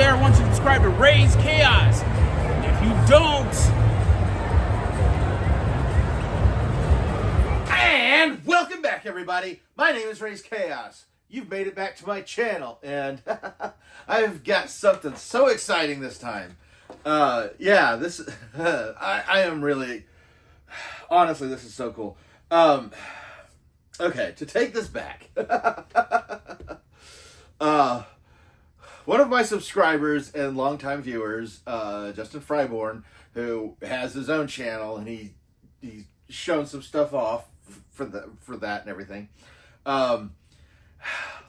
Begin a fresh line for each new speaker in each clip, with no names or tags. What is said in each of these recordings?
there, I want you to subscribe to Raze Chaos. And if you don't...
And welcome back, everybody. My name is Raze Chaos. You've made it back to my channel, and I've got something so exciting this time. I am really... Honestly, this is so cool. Okay, to take this back. One of my subscribers and longtime viewers, Justin Fryborn, who has his own channel, and he's shown some stuff off for that and everything. A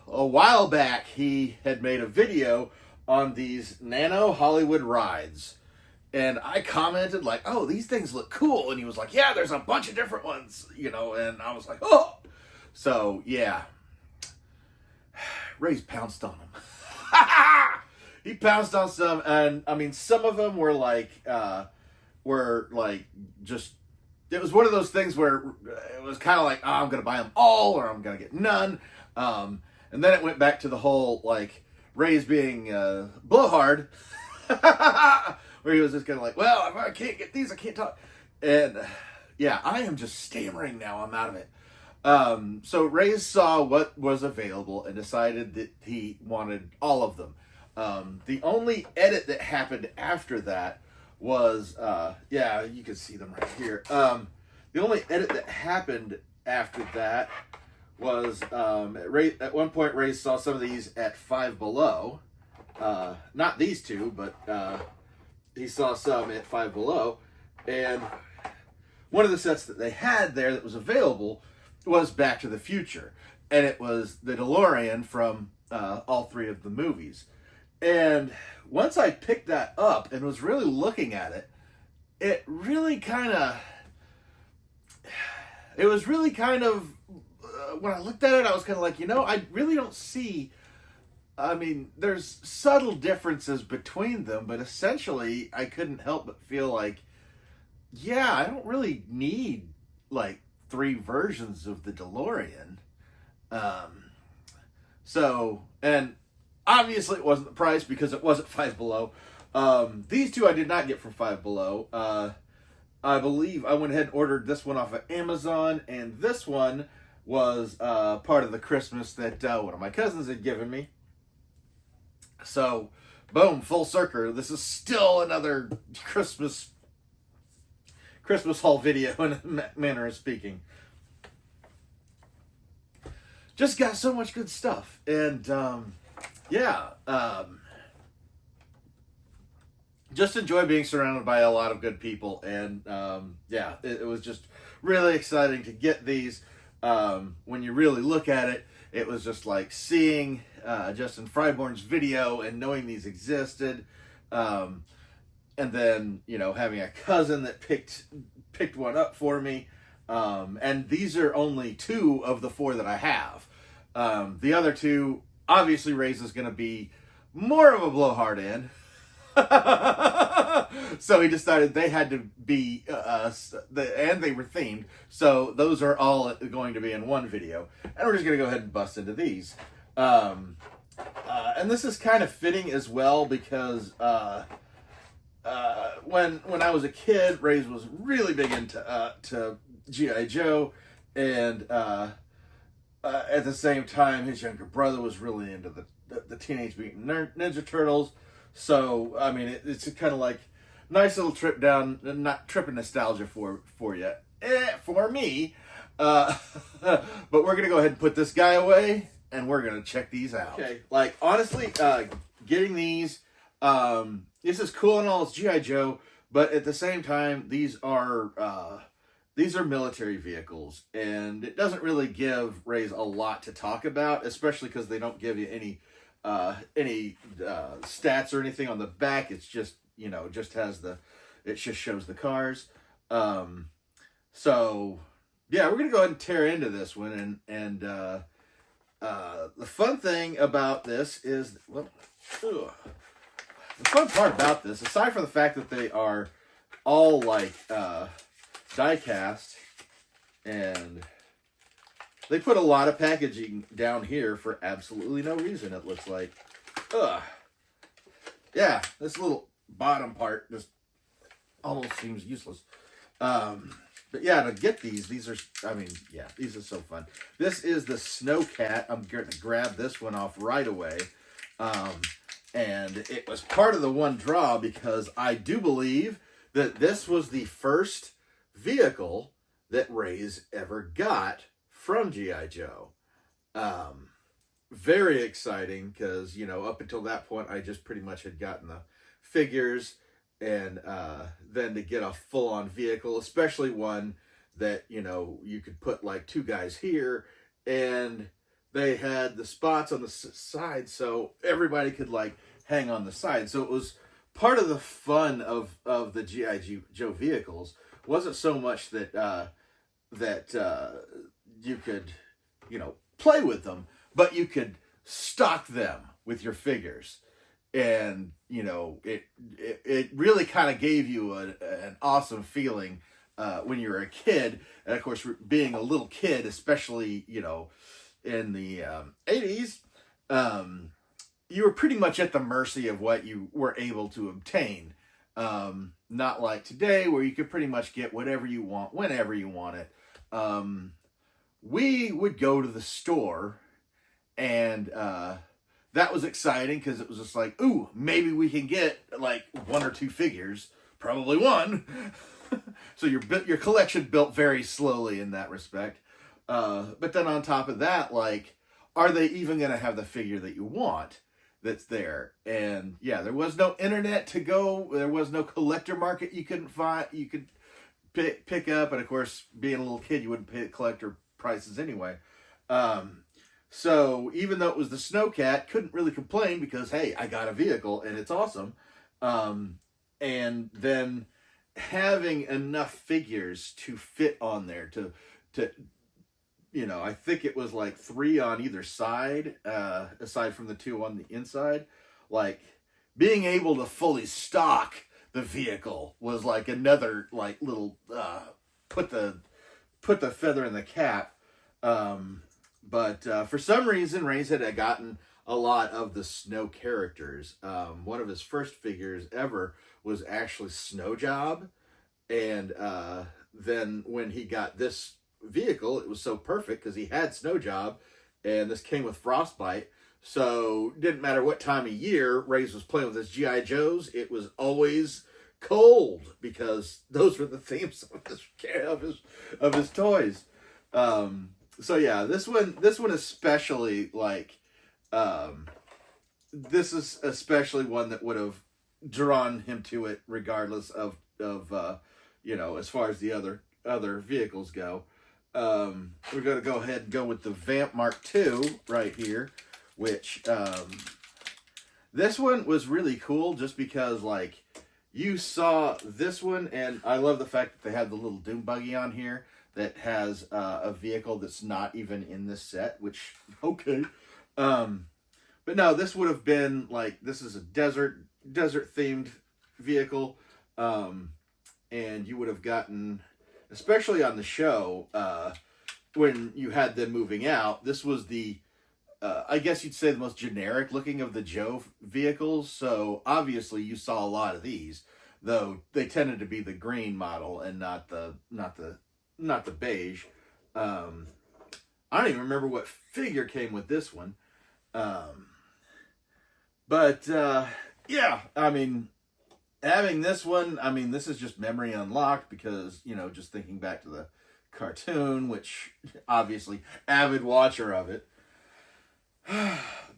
while back, he had made a video on these Nano Hollywood Rides. And I commented like, oh, these things look cool. And he was like, yeah, there's a bunch of different ones, you know. And I was like, oh. So, yeah. Raze pounced on them. He pounced on some. And, I mean, some of them were like just, it was one of those things where it was kind of like, oh, I'm going to buy them all or I'm going to get none. And then it went back to the whole, like, Raze being blowhard. Where he was just kind of like, well, if I can't get these, I can't talk. And yeah, I am just stammering now. I'm out of it. So Raze saw what was available and decided that he wanted all of them. The only edit that happened after that was, yeah, you can see them right here. The only edit that happened after that was at one point Raze saw some of these at Five Below. Not these two, but he saw some at Five Below, and one of the sets that they had there that was available was Back to the Future, and it was the DeLorean from all three of the movies. And once I picked that up and was really looking at it, it was really kind of, when I looked at it, I was kind of like, you know, I really don't see... I mean, there's subtle differences between them, but essentially, I couldn't help but feel like, yeah, I don't really need, like, 3 versions of the DeLorean. And obviously it wasn't the price because it wasn't Five Below. These two I did not get from Five Below. I believe I went ahead and ordered this one off of Amazon, and this one was part of the Christmas that one of my cousins had given me. So, boom, full circle. This is still another Christmas haul video in a manner of speaking. Just got so much good stuff. And, just enjoy being surrounded by a lot of good people. And, it was just really exciting to get these. When you really look at it, it was just like seeing Justin Fryborn's video and knowing these existed. And then, you know, having a cousin that picked one up for me. And these are only 2 of the 4 that I have. The other 2, obviously Raze is going to be more of a blowhard in. So he decided they had to be, and they were themed. So those are all going to be in one video. And we're just going to go ahead and bust into these. And this is kind of fitting as well because when I was a kid, Raze was really big into G.I.Joe. And at the same time, his younger brother was really into the Teenage Mutant Ninja Turtles. So, I mean, it's kind of like nice little trip down, not trip of nostalgia for you, for me. But we're going to go ahead and put this guy away, and we're going to check these out. Okay, like, honestly, getting these, this is cool and all, it's G.I. Joe, but at the same time, these are military vehicles, and it doesn't really give Raze a lot to talk about, especially because they don't give you any stats or anything on the back. It's just, you know, it just shows the cars. So yeah, we're gonna go ahead and tear into this one, and the fun thing about this is, well, the fun part about this, aside from the fact that they are all like die cast, and they put a lot of packaging down here for absolutely no reason, it looks like. yeah, this little bottom part just almost seems useless. But yeah, to get these are, I mean, yeah, these are so fun. This is the Snow Cat. I'm going to grab this one off right away. And it was part of the one draw because I do believe that this was the first vehicle that Raze ever got from G.I. Joe. Very exciting because, you know, up until that point, I just pretty much had gotten the figures, and then to get a full-on vehicle, especially one that, you know, you could put like two guys here, and they had the spots on the side so everybody could like hang on the side. So it was part of the fun of the G.I. Joe vehicles. Wasn't so much that you could, you know, play with them, but you could stock them with your figures. And, you know, it really kind of gave you an awesome feeling when you were a kid. And of course, being a little kid, especially, you know, in the 80s, you were pretty much at the mercy of what you were able to obtain. Not like today, where you could pretty much get whatever you want, whenever you want it. We would go to the store, and that was exciting because it was just like, ooh, maybe we can get like one or two figures, probably one. So your collection built very slowly in that respect. But then on top of that, like, are they even going to have the figure that you want that's there? And yeah, there was no internet to go. There was no collector market you couldn't find. You could pick up. And of course, being a little kid, you wouldn't pay collector prices anyway. So even though it was the Snowcat, couldn't really complain because, hey, I got a vehicle and it's awesome. And then having enough figures to fit on there to you know, I think it was like 3 on either side, aside from the 2 on the inside. Like, being able to fully stock the vehicle was like another like little put the feather in the cap. But for some reason, Raze had gotten a lot of the Snow characters. One of his first figures ever was actually Snow Job. And then when he got this vehicle, it was so perfect because he had Snow Job, and this came with Frostbite. So it didn't matter what time of year Raze was playing with his G.I. Joes, it was always cold because those were the themes of his toys. So yeah, this one especially, like, this is especially one that would have drawn him to it regardless of you know, as far as the other vehicles go. We're going to go ahead and go with the V.A.M.P. Mark II right here, which this one was really cool just because, like, you saw this one, and I love the fact that they have the little Doom Buggy on here that has a vehicle that's not even in this set, which, okay. But no, this would have been, like, this is a desert-themed vehicle, and you would have gotten, especially on the show, when you had them moving out, this was the, I guess you'd say, the most generic looking of the Joe vehicles. So obviously you saw a lot of these, though they tended to be the green model and not the beige. I don't even remember what figure came with this one. But yeah, I mean, having this one, I mean, this is just memory unlocked because, you know, just thinking back to the cartoon, which obviously avid watcher of it.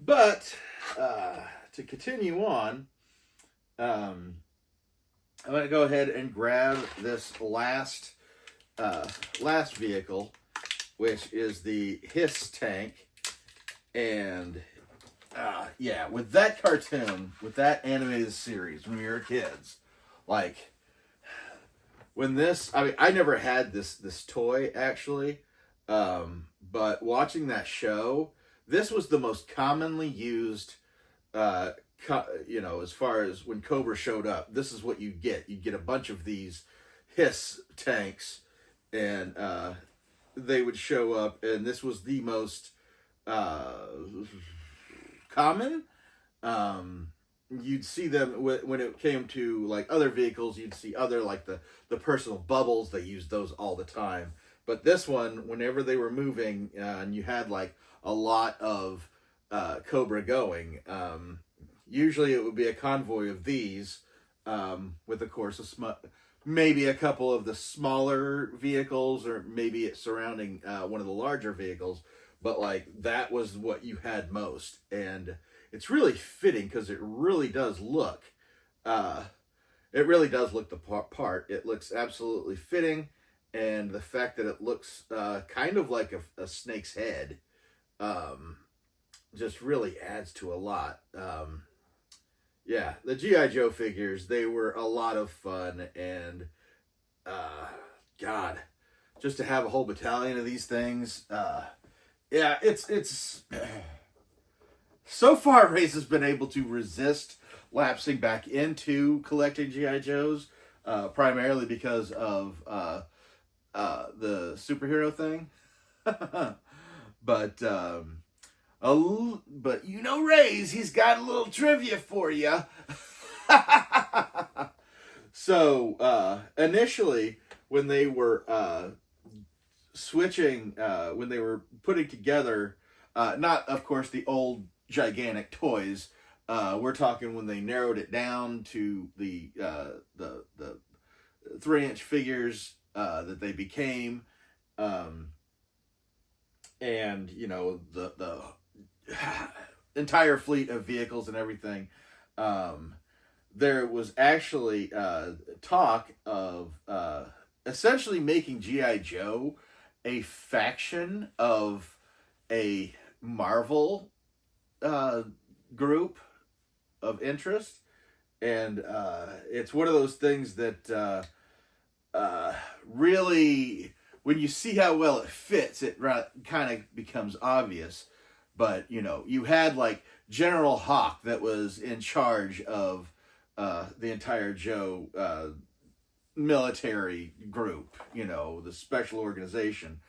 But to continue on, I'm going to go ahead and grab this last vehicle, which is the H.I.S.S tank. And yeah, with that cartoon, with that animated series when we were kids, like, when this, I mean, I never had this toy actually, but watching that show, this was the most commonly used, you know, as far as when Cobra showed up, this is what you get. You get a bunch of these H.I.S.S tanks, and they would show up, and this was the most common. you'd see them when it came to like other vehicles. You'd see other like the personal bubbles. They used those all the time. But this one, whenever they were moving, and you had like a lot of Cobra going, usually it would be a convoy of these, with of course maybe a couple of the smaller vehicles, or maybe it's surrounding one of the larger vehicles. But like that was what you had most, and it's really fitting because it really does look, the part. It looks absolutely fitting, and the fact that it looks kind of like a snake's head, just really adds to a lot. Yeah, the G.I. Joe figures, they were a lot of fun, and God, just to have a whole battalion of these things, yeah, it's so far Raze has been able to resist lapsing back into collecting G.I. Joes, primarily because of the superhero thing. But but you know Raze, he's got a little trivia for you. So initially, when they were switching, when they were putting together, not of course the old gigantic toys. We're talking when they narrowed it down to the 3-inch figures that they became, and you know the entire fleet of vehicles and everything. There was actually talk of essentially making G.I. Joe a faction of a Marvel group of interest, and it's one of those things that really, when you see how well it fits, it kind of becomes obvious. But you know, you had like General Hawk that was in charge of the entire Joe military group, you know, the special organization.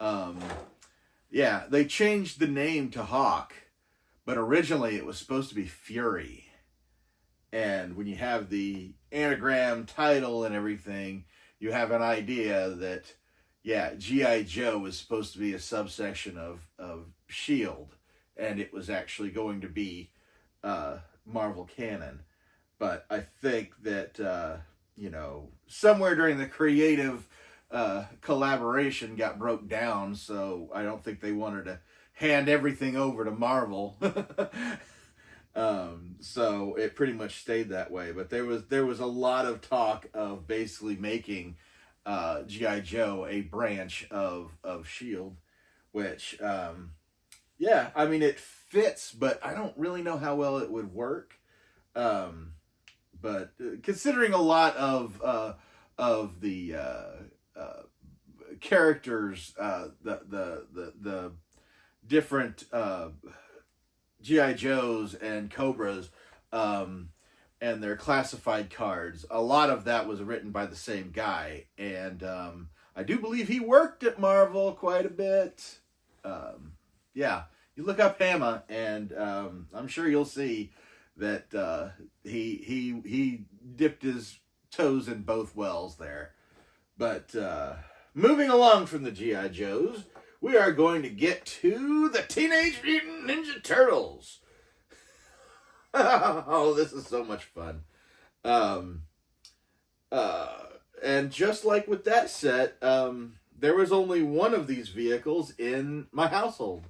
Yeah, they changed the name to Hawk, but originally it was supposed to be Fury. And when you have the anagram title and everything, you have an idea that, yeah, G.I. Joe was supposed to be a subsection of S.H.I.E.L.D., and it was actually going to be Marvel canon. But I think that, you know, somewhere during the creative collaboration got broke down, so I don't think they wanted to hand everything over to Marvel. So it pretty much stayed that way. But there was a lot of talk of basically making G.I. Joe a branch of S.H.I.E.L.D., which, yeah, I mean, it fits, but I don't really know how well it would work. But considering a lot of the characters, the different G.I. Joes and Cobras, and their classified cards, a lot of that was written by the same guy, and I do believe he worked at Marvel quite a bit. Yeah, you look up Hama, and I'm sure you'll see that he dipped his toes in both wells there. But moving along from the G.I. Joes, we are going to get to the Teenage Mutant Ninja Turtles. Oh, this is so much fun. And just like with that set, there was only one of these vehicles in my household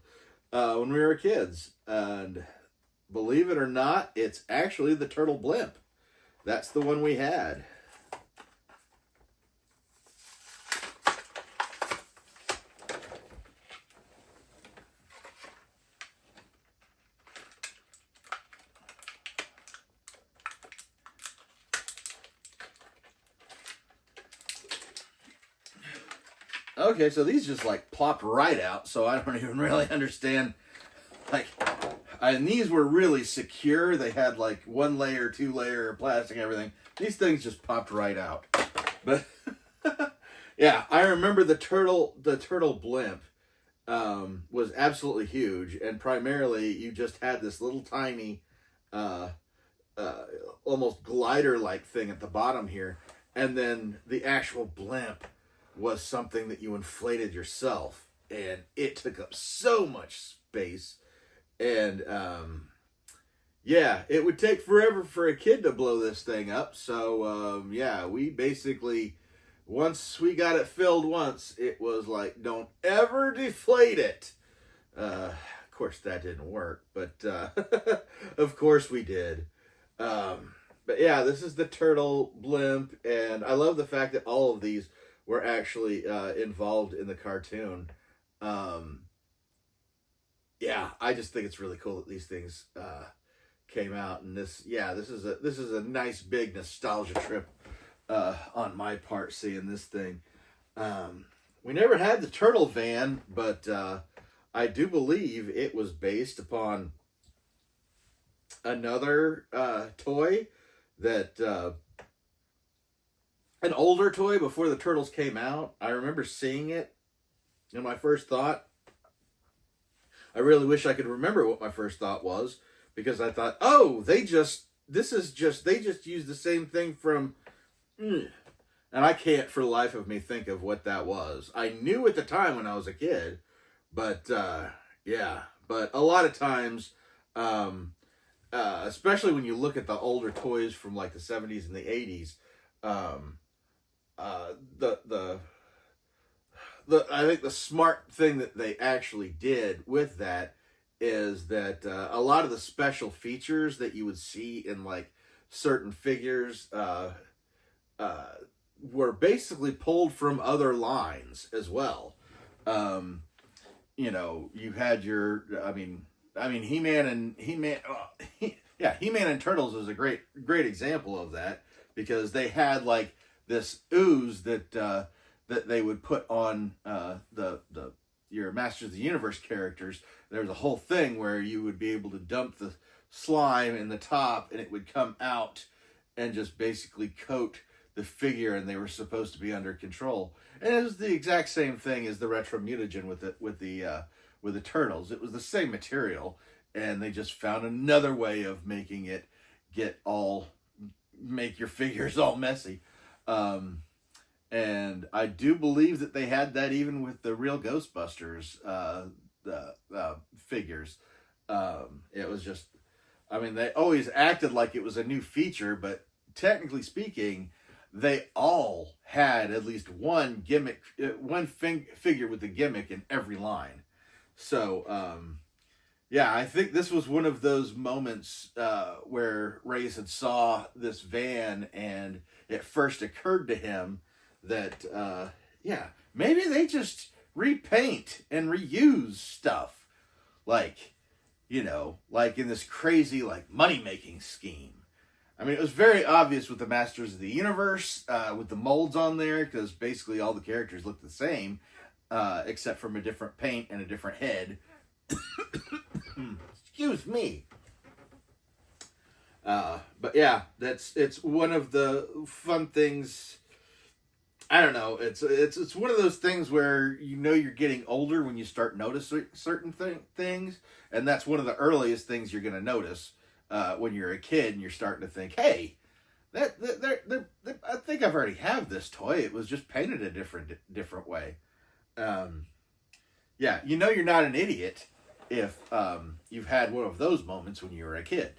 when we were kids. And believe it or not, it's actually the Turtle Blimp. That's the one we had. Okay, so these just like plopped right out, so I don't even really understand. Like, and these were really secure. They had like 1 layer, 2 layer plastic, everything. These things just popped right out. But yeah, I remember the turtle blimp was absolutely huge, and primarily you just had this little tiny almost glider-like thing at the bottom here, and then the actual blimp was something that you inflated yourself, and it took up so much space, and yeah, it would take forever for a kid to blow this thing up. So yeah, we basically, once we got it filled once, it was like, don't ever deflate it. Of course that didn't work, but of course we did. But yeah, this is the turtle blimp, and I love the fact that all of these were actually involved in the cartoon. Yeah, I just think it's really cool that these things came out, and this is a nice big nostalgia trip on my part seeing this thing. We never had the turtle van, but I do believe it was based upon another toy that an older toy before the turtles came out. I remember seeing it, and my first thought, I really wish I could remember what my first thought was, because I thought, oh, they just used the same thing from, and I can't for the life of me think of what that was. I knew at the time when I was a kid, but yeah, but a lot of times, especially when you look at the older toys from like the 70s and the 80s, I think the smart thing that they actually did with that is that a lot of the special features that you would see in like certain figures were basically pulled from other lines as well. You know, you had your, I mean, He-Man and He-Man and Turtles is a great example of that, because they had like this ooze that that they would put on your Masters of the Universe characters. There was a whole thing where you would be able to dump the slime in the top, and it would come out and just basically coat the figure, and they were supposed to be under control. And it was the exact same thing as the Retro Mutagen with the Turtles. It was the same material, and they just found another way of making it make your figures all messy. And I do believe that they had that even with the real Ghostbusters figures. It was just, I mean, they always acted like it was a new feature, but technically speaking, they all had at least one gimmick, figure with a gimmick in every line. So, yeah, I think this was one of those moments where Raze had saw this van, and it first occurred to him that, yeah, maybe they just repaint and reuse stuff. Like, you know, like in this crazy, like, money-making scheme. I mean, it was very obvious with the Masters of the Universe, with the molds on there, because basically all the characters look the same, except from a different paint and a different head. Excuse me. But yeah, it's one of the fun things. I don't know. It's one of those things where you know you're getting older when you start noticing certain things, and that's one of the earliest things you're going to notice when you're a kid and you're starting to think, hey, I think I've already have this toy. It was just painted a different way. Yeah, you know you're not an idiot if you've had one of those moments when you were a kid.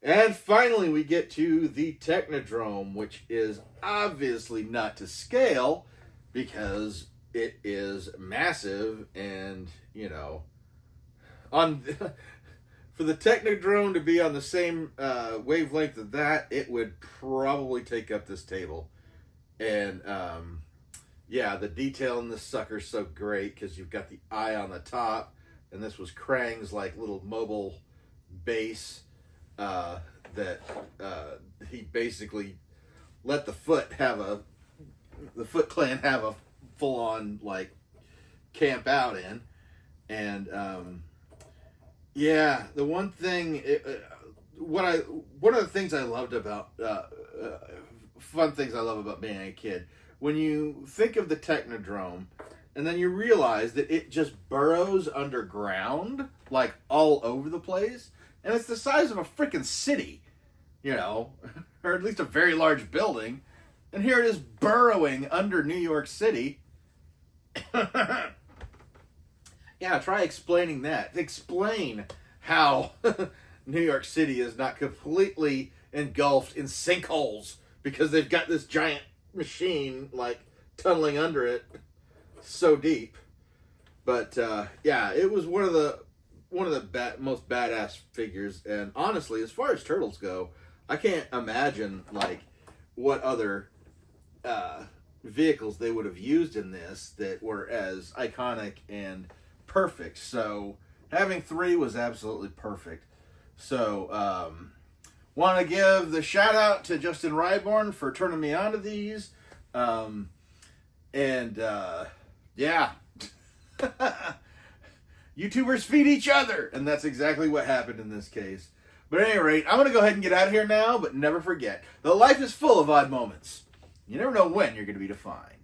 And finally, we get to the Technodrome, which is obviously not to scale because it is massive, and, you know, for the Technodrome to be on the same wavelength of that, it would probably take up this table. And, yeah, the detail in this sucker's so great because you've got the eye on the top, and this was Krang's, like, little mobile base. That he basically let the Foot Clan have a full-on like camp out in, and yeah, the one thing, one of the things I loved about fun things I love about being a kid, when you think of the Technodrome, and then you realize that it just burrows underground, like all over the place. and it's the size of a freaking city, you know, or at least a very large building. And here it is burrowing under New York City. Yeah, try explaining that. Explain how New York City is not completely engulfed in sinkholes because they've got this giant machine like tunneling under it so deep. But yeah, it was one of the most badass figures. And honestly, as far as turtles go, I can't imagine like what other vehicles they would have used in this that were as iconic and perfect. So having 3 was absolutely perfect. So want to give the shout out to Justin Ryborn for turning me on to these. Yeah. YouTubers feed each other, and that's exactly what happened in this case. But at any rate, I'm going to go ahead and get out of here now, but never forget, that life is full of odd moments. You never know when you're going to be defined.